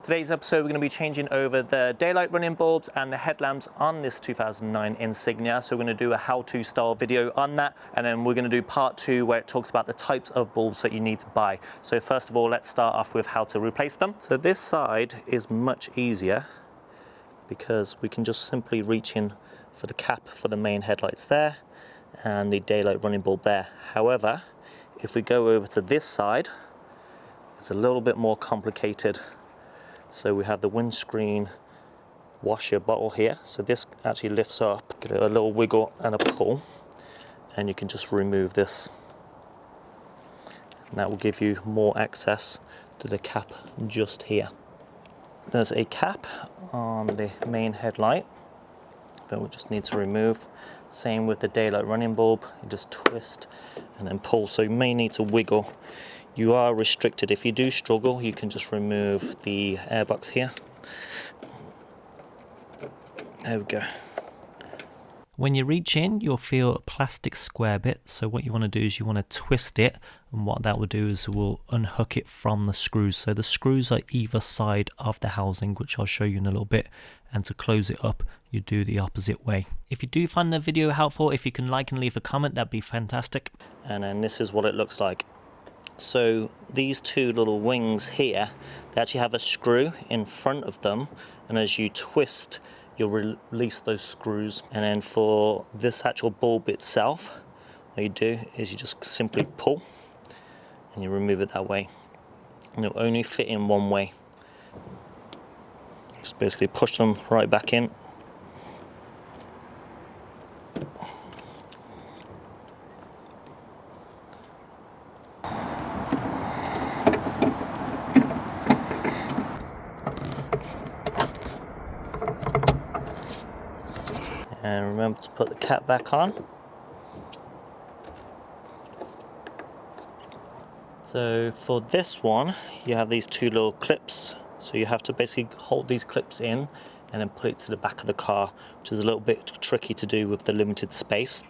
Today's episode we're going to be changing over the daylight running bulbs and the headlamps on this 2009 Insignia. So we're going to do a how-to style video on that, and then we're going to do part 2 where it talks about the types of bulbs that you need to buy. So first of all, let's start off with how to replace them. So this side is much easier because we can just simply reach in for the cap for the main headlights there and the daylight running bulb there. However, if we go over to this side, it's a little bit more complicated. So we have the windscreen washer bottle here. So this actually lifts up, get a little wiggle and a pull, and you can just remove this. And that will give you more access to the cap just here. There's a cap on the main headlight that we just need to remove. Same with the daylight running bulb, you just twist and then pull. So you may need to wiggle. You are restricted. If you do struggle, you can just remove the airbox here. There we go. When you reach in, you'll feel a plastic square bit. So what you want to do is you want to twist it, and what that will do is it will unhook it from the screws. So the screws are either side of the housing, which I'll show you in a little bit. And to close it up, you do the opposite way. If you do find the video helpful, if you can like and leave a comment, that'd be fantastic. And then this is what it looks like. So these two little wings here, they actually have a screw in front of them, and as you twist, you'll release those screws. And then for this actual bulb itself, what you do is you just simply pull and you remove it that way, and it'll only fit in one way. Just basically push them right back in. And remember to put the cap back on. So for this one, you have these two little clips. So you have to basically hold these clips in and then put it to the back of the car, which is a little bit tricky to do with the limited space.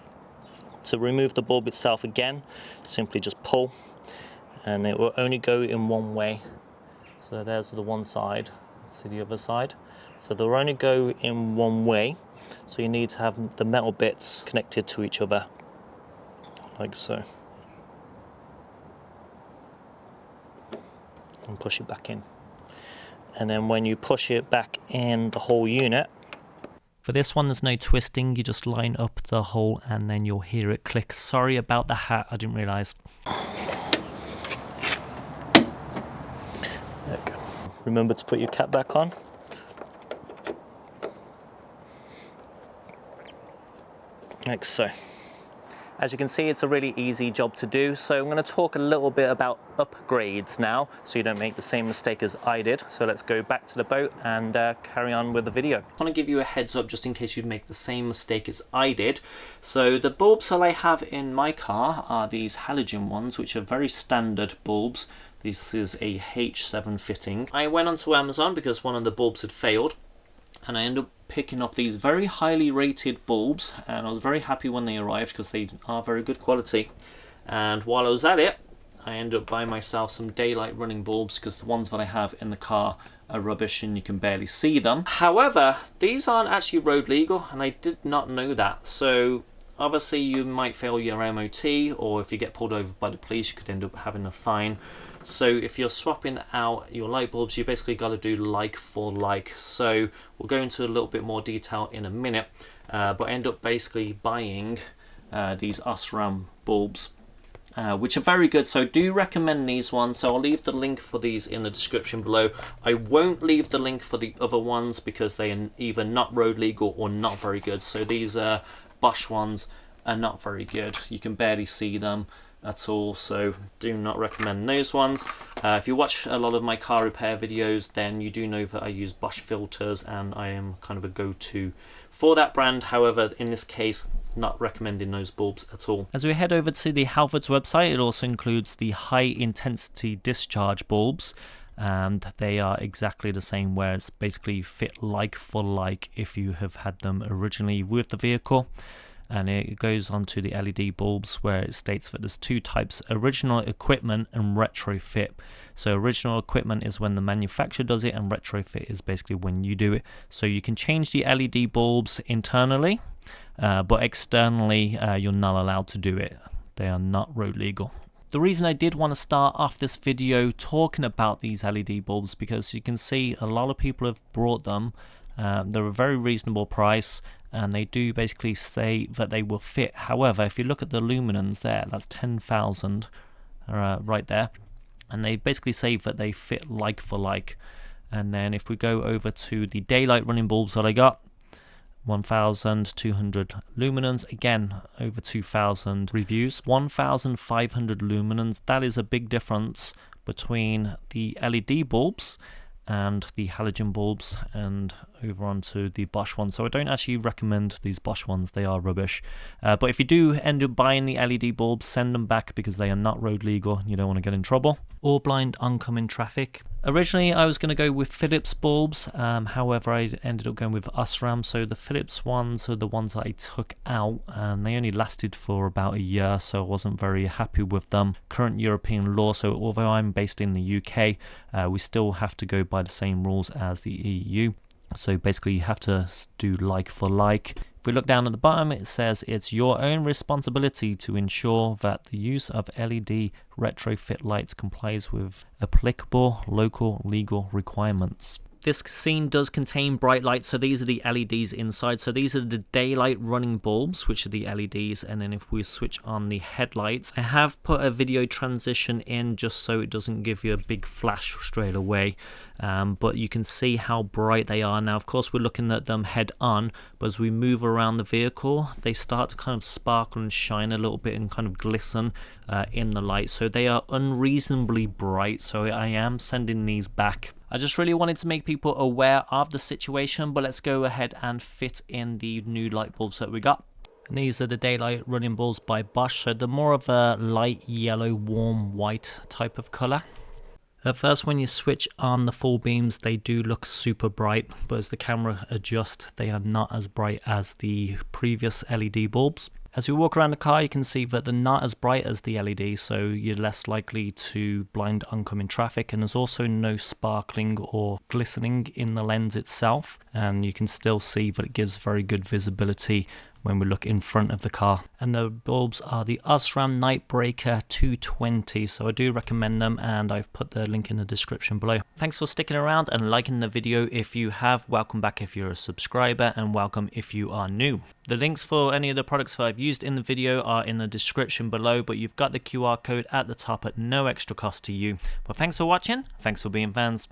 To remove the bulb itself again, simply just pull, and it will only go in one way. So there's the one side, see the other side. So they'll only go in one way. So you need to have the metal bits connected to each other, like so. And push it back in. And then when you push it back in the whole unit. For this one, there's no twisting, you just line up the hole and then you'll hear it click. Sorry about the hat, I didn't realise. There we go. Remember to put your cap back on. Like so. As you can see, it's a really easy job to do. So I'm going to talk a little bit about upgrades now, so you don't make the same mistake as I did. So let's go back to the boat and carry on with the video. I want to give you a heads up just in case you make the same mistake as I did. So the bulbs that I have in my car are these halogen ones, which are very standard bulbs. This is a H7 fitting. I went onto Amazon because one of the bulbs had failed, and I ended up picking up these very highly rated bulbs, and I was very happy when they arrived because they are very good quality. And while I was at it, I ended up buying myself some daylight running bulbs because the ones that I have in the car are rubbish and you can barely see them. However, these aren't actually road legal, and I did not know that. So obviously you might fail your MOT, or if you get pulled over by the police, you could end up having a fine. So if you're swapping out your light bulbs, you basically got to do like for like. So we'll go into a little bit more detail in a minute, but I end up basically buying these Osram bulbs, which are very good. So do recommend these ones. So I'll leave the link for these in the description below. I won't leave the link for the other ones because they are either not road legal or not very good. So these Bosch ones are not very good. You can barely see them at all, so do not recommend those ones. If you watch a lot of my car repair videos, then you do know that I use Bosch filters and I am kind of a go-to for that brand. However, in this case, not recommending those bulbs at all. As we head over to the Halfords website, it also includes the high intensity discharge bulbs, and they are exactly the same, where it's basically fit like for like if you have had them originally with the vehicle. and it goes on to the LED bulbs where it states that there's two types: original equipment and retrofit. So original equipment is when the manufacturer does it, and retrofit is basically when you do it. So you can change the LED bulbs internally, but externally you're not allowed to do it. They are not road legal. The reason I did want to start off this video talking about these LED bulbs, because you can see a lot of people have brought them. They're a very reasonable price, and they do basically say that they will fit. However, if you look at the luminance there, that's 10,000 right there, and they basically say that they fit like for like. And then if we go over to the daylight running bulbs that I got, 1,200 luminance, again over 2,000 reviews. 1,500 luminance, that is a big difference between the LED bulbs and the halogen bulbs, and over onto the Bosch ones. So I don't actually recommend these Bosch ones, they are rubbish. But if you do end up buying the LED bulbs, send them back because they are not road legal. You don't want to get in trouble. Or blind oncoming traffic. Originally I was going to go with Philips bulbs, however I ended up going with Osram. So the Philips ones are the ones that I took out, and they only lasted for about a year, so I wasn't very happy with them. Current European law, so although I'm based in the UK, we still have to go by the same rules as the EU. So basically you have to do like for like. If we look down at the bottom, it says it's your own responsibility to ensure that the use of LED retrofit lights complies with applicable local legal requirements. This scene does contain bright lights, so these are the LEDs inside. So these are the daylight running bulbs, which are the LEDs, and then if we switch on the headlights, I have put a video transition in just so it doesn't give you a big flash straight away, but you can see how bright they are. Now of course we're looking at them head on, but as we move around the vehicle they start to kind of sparkle and shine a little bit and kind of glisten in the light, so they are unreasonably bright. So I am sending these back. I just really wanted to make people aware of the situation, but let's go ahead and fit in the new light bulbs that we got. And these are the daylight running bulbs by Bosch, so they're more of a light yellow, warm white type of colour. At first when you switch on the full beams they do look super bright, but as the camera adjusts they are not as bright as the previous LED bulbs. As we walk around the car you can see that they're not as bright as the LED, so you're less likely to blind oncoming traffic, and there's also no sparkling or glistening in the lens itself, and you can still see that it gives very good visibility when we look in front of the car. And the bulbs are the Osram Nightbreaker 220, so I do recommend them, and I've put the link in the description below. Thanks for sticking around and liking the video if you have. Welcome back if you're a subscriber, and welcome if you are new. The links for any of the products that I've used in the video are in the description below, but you've got the QR code at the top at no extra cost to you. But thanks for watching, thanks for being fans.